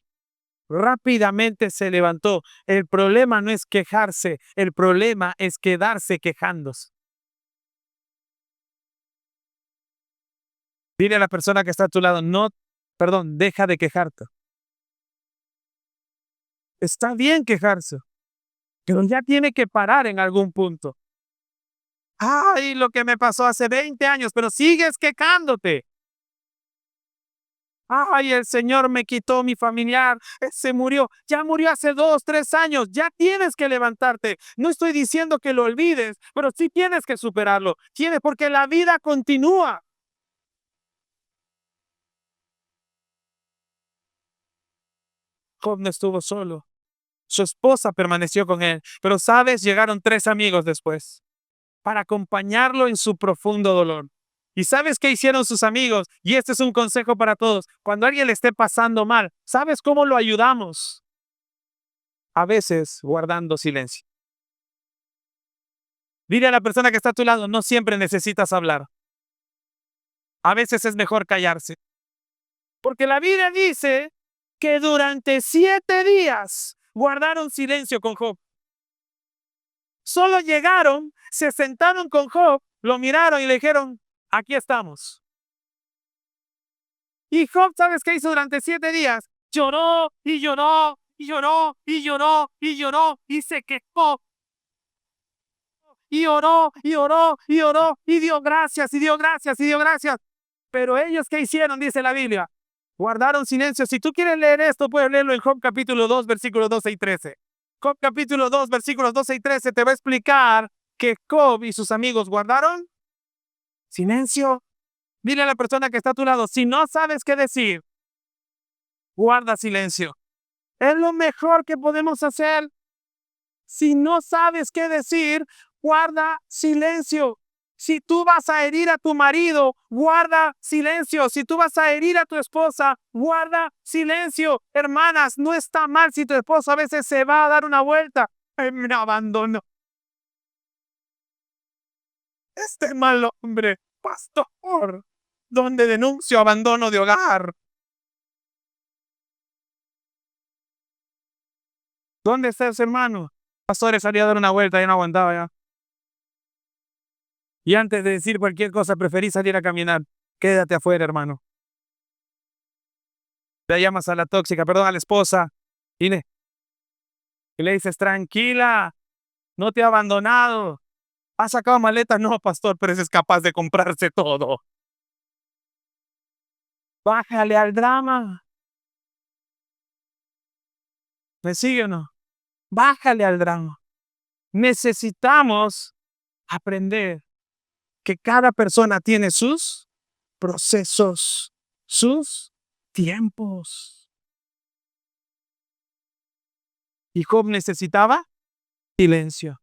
Speaker 1: Rápidamente se levantó. El problema no es quejarse, el problema es quedarse quejándose. Dile a la persona que está a tu lado, no, perdón, deja de quejarte. Está bien quejarse, pero ya tiene que parar en algún punto. Ay, lo que me pasó hace 20 años, pero sigues quejándote. Ay, el Señor me quitó mi familiar, se murió, ya murió hace 2, 3 años, ya tienes que levantarte. No estoy diciendo que lo olvides, pero sí tienes que superarlo. Tienes, porque la vida continúa. Job no estuvo solo. Su esposa permaneció con él, pero sabes, llegaron 3 amigos después para acompañarlo en su profundo dolor. ¿Y sabes qué hicieron sus amigos? Y este es un consejo para todos. Cuando alguien le esté pasando mal, ¿sabes cómo lo ayudamos? A veces guardando silencio. Dile a la persona que está a tu lado, no siempre necesitas hablar. A veces es mejor callarse. Porque la Biblia dice que durante 7 días guardaron silencio con Job. Solo llegaron, se sentaron con Job, lo miraron y le dijeron, aquí estamos. Y Job, ¿sabes qué hizo durante 7 días? Lloró y lloró y lloró y lloró y lloró y se quejó. Y oró y oró y oró y dio gracias y dio gracias y dio gracias. Pero ellos, ¿qué hicieron? Dice la Biblia. Guardaron silencio. Si tú quieres leer esto, puedes leerlo en Job capítulo 2, versículos 12 y 13. Job capítulo 2, versículos 12 y 13 te va a explicar que Job y sus amigos guardaron silencio. Dile a la persona que está a tu lado, si no sabes qué decir, guarda silencio. Es lo mejor que podemos hacer. Si no sabes qué decir, guarda silencio. Si tú vas a herir a tu marido, guarda silencio. Si tú vas a herir a tu esposa, guarda silencio. Hermanas, no está mal si tu esposo a veces se va a dar una vuelta. Me abandonó. Este mal hombre, pastor, donde denuncio abandono de hogar. ¿Dónde está ese hermano? Pastor, salía a dar una vuelta, ya no aguantaba ya. Y antes de decir cualquier cosa, preferí salir a caminar. Quédate afuera, hermano. Le llamas a la tóxica, perdón, a la esposa, y le dices, tranquila, no te ha abandonado. ¿Has sacado maletas? No, pastor, pero es capaz de comprarse todo. Bájale al drama. ¿Me sigue o no? Bájale al drama. Necesitamos aprender que cada persona tiene sus procesos, sus tiempos. Y Job necesitaba silencio.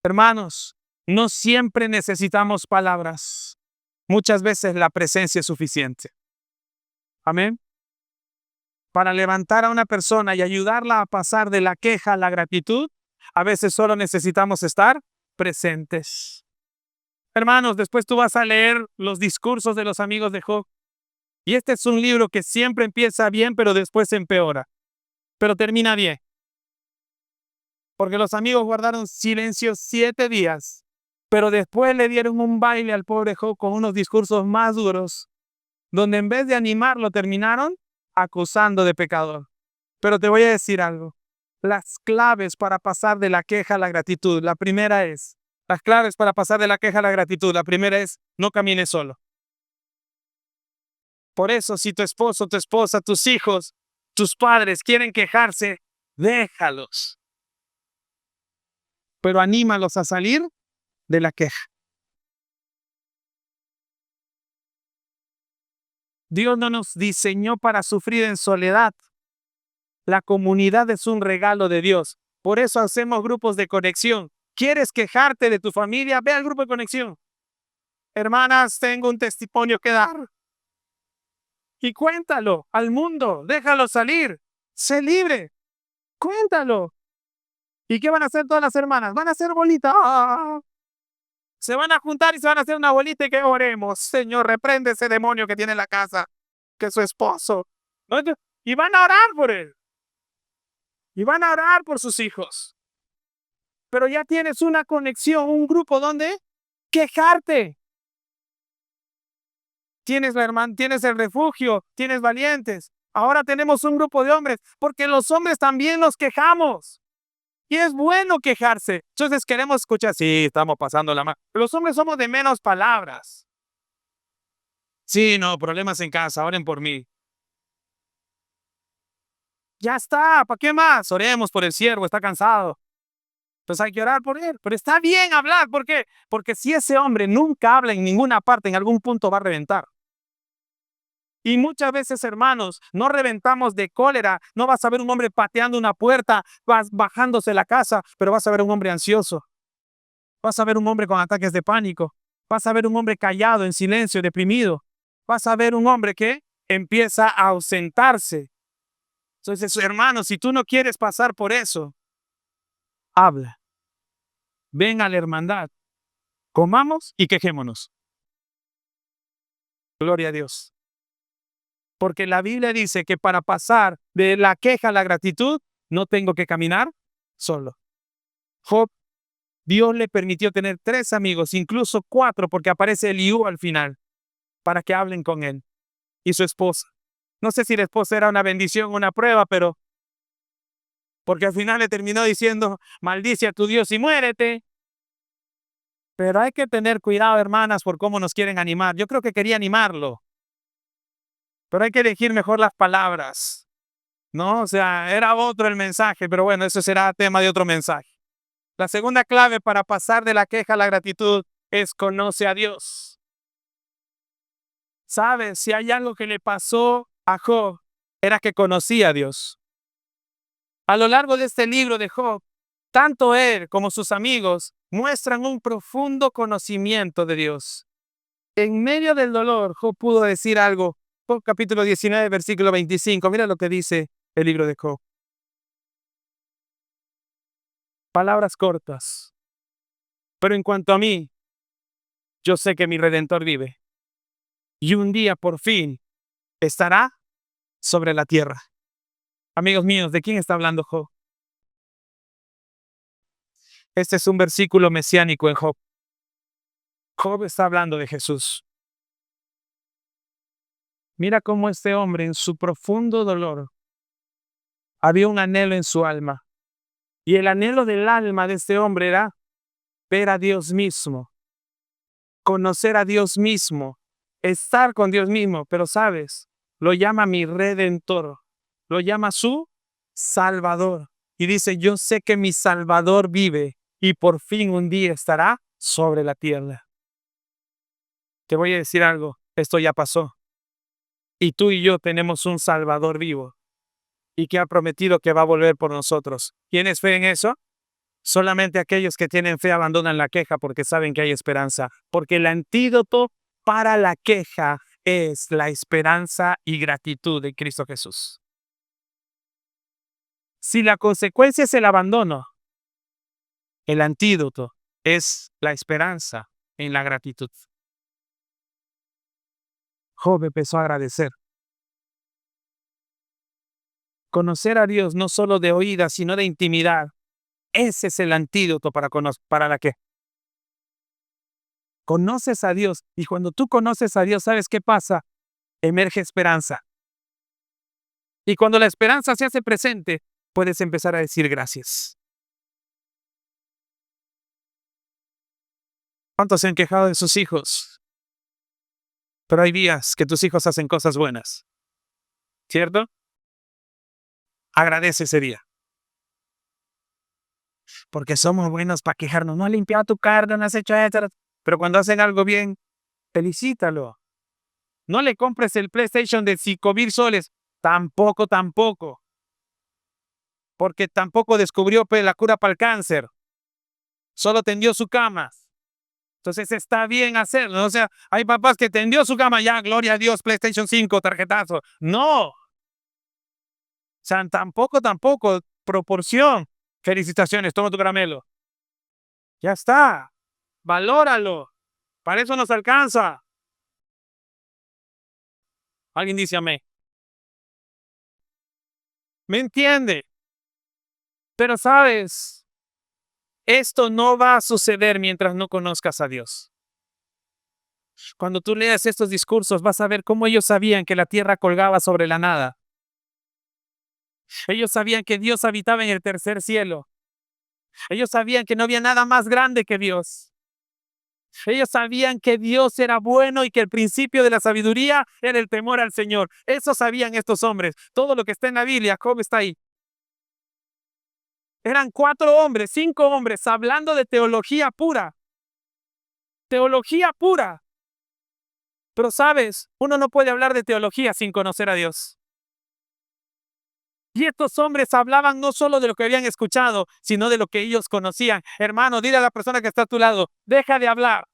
Speaker 1: Hermanos, no siempre necesitamos palabras. Muchas veces la presencia es suficiente. Amén. Para levantar a una persona y ayudarla a pasar de la queja a la gratitud, a veces solo necesitamos estar presentes. Hermanos, después tú vas a leer los discursos de los amigos de Job. Y este es un libro que siempre empieza bien, pero después empeora. Pero termina bien. Porque los amigos guardaron silencio 7 días, pero después le dieron un baile al pobre Job con unos discursos más duros, donde en vez de animarlo terminaron acusando de pecador. Pero te voy a decir algo. Las claves para pasar de la queja a la gratitud, las claves para pasar de la queja a la gratitud, la primera es, no camines solo. Por eso, si tu esposo, tu esposa, tus hijos, tus padres quieren quejarse, déjalos. Pero anímalos a salir de la queja. Dios no nos diseñó para sufrir en soledad. La comunidad es un regalo de Dios. Por eso hacemos grupos de conexión. ¿Quieres quejarte de tu familia? Ve al grupo de conexión. Hermanas, tengo un testimonio que dar. Y cuéntalo al mundo. Déjalo salir. Sé libre. Cuéntalo. ¿Y qué van a hacer todas las hermanas? Van a hacer bolita. Se van a juntar y se van a hacer una bolita y que oremos. Señor, reprende ese demonio que tiene en la casa, que es su esposo. Y van a orar por él. Y van a orar por sus hijos. Pero ya tienes una conexión, un grupo donde quejarte. Tienes el refugio, tienes valientes. Ahora tenemos un grupo de hombres, porque los hombres también nos quejamos. Y es bueno quejarse. Entonces queremos escuchar, sí, estamos pasando la mano. Los hombres somos de menos palabras. Sí, no, problemas en casa, oren por mí. Ya está, ¿para qué más? Oremos por el siervo, está cansado. Pues hay que orar por él. Pero está bien hablar, ¿por qué? Porque si ese hombre nunca habla en ninguna parte, en algún punto va a reventar. Y muchas veces, hermanos, no reventamos de cólera. No vas a ver un hombre pateando una puerta, vas bajándose la casa, pero vas a ver un hombre ansioso. Vas a ver un hombre con ataques de pánico. Vas a ver un hombre callado, en silencio, deprimido. Vas a ver un hombre que empieza a ausentarse. Entonces, hermanos, si tú no quieres pasar por eso, habla. Ven a la hermandad. Comamos y quejémonos. Gloria a Dios. Porque la Biblia dice que para pasar de la queja a la gratitud, no tengo que caminar solo. Job, Dios le permitió tener 3 amigos, incluso 4, porque aparece Eliú al final, para que hablen con él. Y su esposa. No sé si la esposa era una bendición o una prueba, pero porque al final le terminó diciendo, maldice a tu Dios y muérete. Pero hay que tener cuidado, hermanas, por cómo nos quieren animar. Yo creo que quería animarlo, pero hay que elegir mejor las palabras, ¿no? O sea, era otro el mensaje, pero bueno, eso será tema de otro mensaje. La segunda clave para pasar de la queja a la gratitud es conoce a Dios. ¿Sabes? Si hay algo que le pasó a Job, era que conocía a Dios. A lo largo de este libro de Job, tanto él como sus amigos muestran un profundo conocimiento de Dios. En medio del dolor, Job pudo decir algo. Job capítulo 19, versículo 25. Mira lo que dice el libro de Job. Palabras cortas. Pero en cuanto a mí, yo sé que mi Redentor vive. Y un día por fin estará sobre la tierra. Amigos míos, ¿de quién está hablando Job? Este es un versículo mesiánico en Job. Job está hablando de Jesús. Mira cómo este hombre en su profundo dolor había un anhelo en su alma. Y el anhelo del alma de este hombre era ver a Dios mismo, conocer a Dios mismo, estar con Dios mismo. Pero sabes, lo llama mi Redentor, lo llama su Salvador. Y dice, yo sé que mi Salvador vive y por fin un día estará sobre la tierra. Te voy a decir algo, esto ya pasó. Y tú y yo tenemos un Salvador vivo y que ha prometido que va a volver por nosotros. ¿Tienes fe en eso? Solamente aquellos que tienen fe abandonan la queja porque saben que hay esperanza. Porque el antídoto para la queja es la esperanza y gratitud de Cristo Jesús. Si la consecuencia es el abandono, el antídoto es la esperanza en la gratitud. Job empezó a agradecer. Conocer a Dios no solo de oídas, sino de intimidad. Ese es el antídoto para la queja. Conoces a Dios y cuando tú conoces a Dios, ¿sabes qué pasa? Emerge esperanza. Y cuando la esperanza se hace presente, puedes empezar a decir gracias. ¿Cuántos se han quejado de sus hijos? Pero hay días que tus hijos hacen cosas buenas, ¿cierto? Agradece ese día. Porque somos buenos para quejarnos. No has limpiado tu carro, no has hecho esto. Pero cuando hacen algo bien, felicítalo. No le compres el PlayStation de 5,000 soles. Tampoco. Porque tampoco descubrió la cura para el cáncer. Solo tendió su cama. Entonces está bien hacerlo. O sea, hay papás que tendió su cama ya, gloria a Dios, PlayStation 5, tarjetazo. No. O sea, tampoco. Proporción. Felicitaciones, toma tu caramelo. Ya está. Valóralo. Para eso nos alcanza. Alguien dice amén. ¿Me entiende? Pero sabes, esto no va a suceder mientras no conozcas a Dios. Cuando tú leas estos discursos vas a ver cómo ellos sabían que la tierra colgaba sobre la nada. Ellos sabían que Dios habitaba en el tercer cielo. Ellos sabían que no había nada más grande que Dios. Ellos sabían que Dios era bueno y que el principio de la sabiduría era el temor al Señor. Eso sabían estos hombres. Todo lo que está en la Biblia, Job está ahí. Eran 4 hombres, 5 hombres hablando de teología pura. Teología pura. Pero sabes, uno no puede hablar de teología sin conocer a Dios. Y estos hombres hablaban no solo de lo que habían escuchado, sino de lo que ellos conocían. Hermano, dile a la persona que está a tu lado, deja de hablar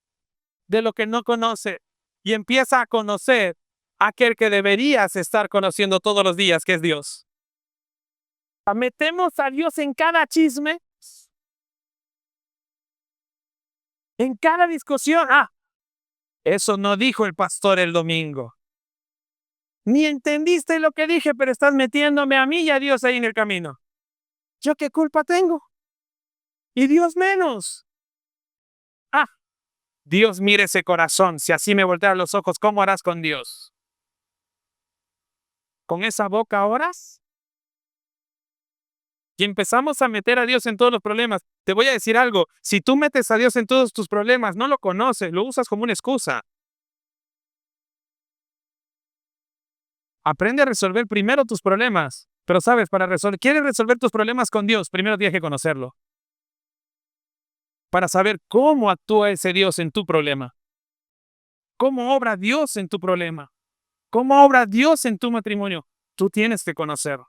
Speaker 1: de lo que no conoce y empieza a conocer a aquel que deberías estar conociendo todos los días, que es Dios. Metemos a Dios en cada chisme, en cada discusión. Eso no dijo el pastor el domingo. Ni entendiste lo que dije, pero estás metiéndome a mí y a Dios ahí en el camino. ¿Yo qué culpa tengo? Y Dios menos. Dios mire ese corazón. Si así me voltean los ojos, ¿cómo harás con Dios? ¿Con esa boca oras? Y empezamos a meter a Dios en todos los problemas. Te voy a decir algo. Si tú metes a Dios en todos tus problemas, no lo conoces, lo usas como una excusa. Aprende a resolver primero tus problemas. Pero sabes, ¿quieres resolver tus problemas con Dios? Primero tienes que conocerlo. Para saber cómo actúa ese Dios en tu problema. ¿Cómo obra Dios en tu problema? ¿Cómo obra Dios en tu matrimonio? Tú tienes que conocerlo.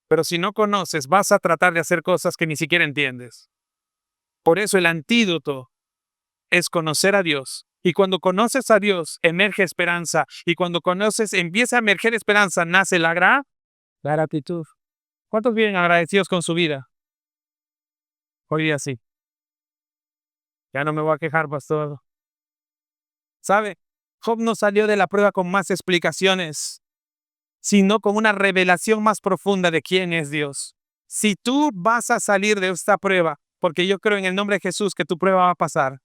Speaker 1: Pero si no conoces, vas a tratar de hacer cosas que ni siquiera entiendes. Por eso el antídoto es conocer a Dios. Y cuando conoces a Dios, emerge esperanza. Y cuando empieza a emerger esperanza, nace la gratitud. ¿Cuántos viven agradecidos con su vida? Hoy día sí. Ya no me voy a quejar, pastor. ¿Sabe? Job no salió de la prueba con más explicaciones, sino con una revelación más profunda de quién es Dios. Si tú vas a salir de esta prueba, porque yo creo en el nombre de Jesús que tu prueba va a pasar,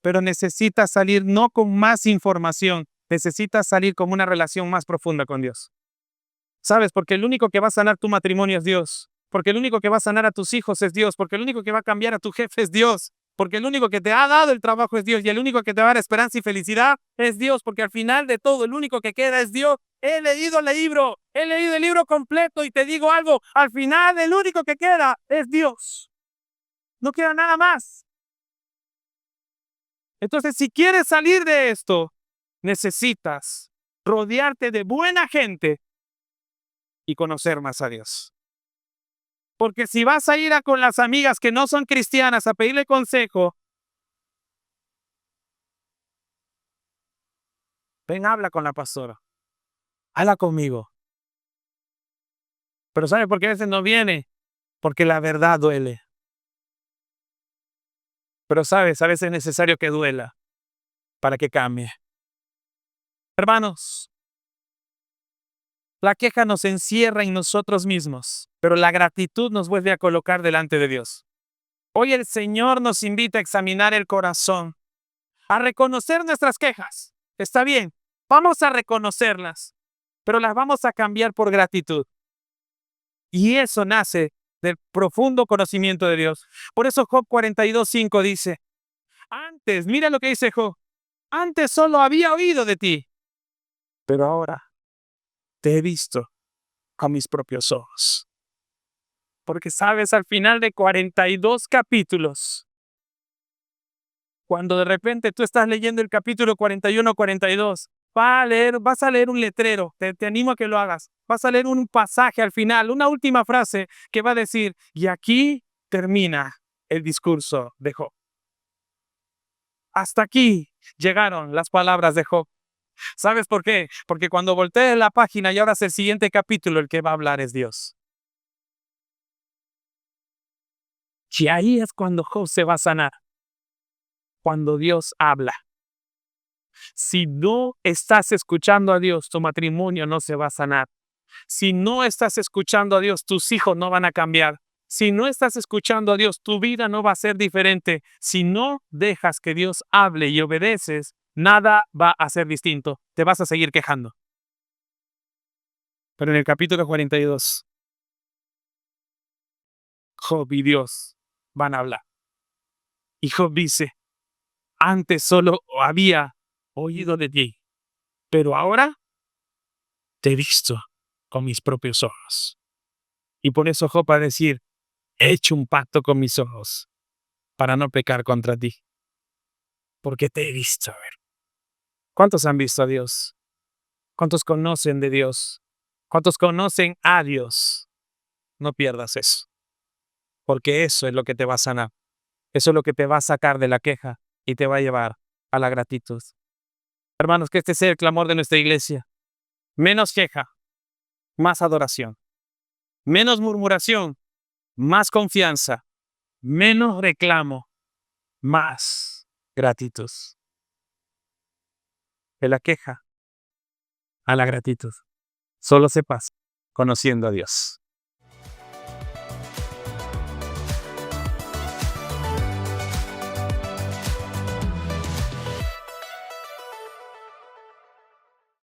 Speaker 1: pero necesitas salir no con más información, necesitas salir con una relación más profunda con Dios. ¿Sabes? Porque el único que va a sanar tu matrimonio es Dios. Porque el único que va a sanar a tus hijos es Dios. Porque el único que va a cambiar a tu jefe es Dios. Porque el único que te ha dado el trabajo es Dios. Y el único que te va a dar esperanza y felicidad es Dios. Porque al final de todo, el único que queda es Dios. He leído el libro completo y te digo algo. Al final, el único que queda es Dios. No queda nada más. Entonces, si quieres salir de esto, necesitas rodearte de buena gente y conocer más a Dios. Porque si vas a ir con las amigas que no son cristianas a pedirle consejo, ven, habla con la pastora. Habla conmigo. Pero ¿sabe por qué a veces no viene? Porque la verdad duele. Pero sabes, a veces es necesario que duela para que cambie. Hermanos, la queja nos encierra en nosotros mismos, pero la gratitud nos vuelve a colocar delante de Dios. Hoy el Señor nos invita a examinar el corazón, a reconocer nuestras quejas. Está bien, vamos a reconocerlas, pero las vamos a cambiar por gratitud. Y eso nace del profundo conocimiento de Dios. Por eso Job 42:5 dice, mira lo que dice Job, antes solo había oído de ti, pero ahora te he visto con mis propios ojos. Porque sabes, al final de 42 capítulos, cuando de repente tú estás leyendo el capítulo 41 o 42, vas a leer un letrero, te animo a que lo hagas. Vas a leer un pasaje al final, una última frase que va a decir, y aquí termina el discurso de Job. Hasta aquí llegaron las palabras de Job. ¿Sabes por qué? Porque cuando voltees la página y abras el siguiente capítulo, el que va a hablar es Dios. Y ahí es cuando Job se va a sanar. Cuando Dios habla. Si no estás escuchando a Dios, tu matrimonio no se va a sanar. Si no estás escuchando a Dios, tus hijos no van a cambiar. Si no estás escuchando a Dios, tu vida no va a ser diferente. Si no dejas que Dios hable y obedeces, nada va a ser distinto. Te vas a seguir quejando. Pero en el capítulo 42, Job y Dios van a hablar. Y Job dice, antes solo había oído de ti, pero ahora te he visto con mis propios ojos. Y por eso Job va a decir, he hecho un pacto con mis ojos para no pecar contra ti, porque te he visto. A ver, ¿cuántos han visto a Dios? ¿Cuántos conocen de Dios? ¿Cuántos conocen a Dios? No pierdas eso, porque eso es lo que te va a sanar. Eso es lo que te va a sacar de la queja y te va a llevar a la gratitud. Hermanos, que este sea el clamor de nuestra iglesia. Menos queja, más adoración. Menos murmuración, más confianza. Menos reclamo, más gratitud. De la queja a la gratitud. Solo se pasa conociendo a Dios.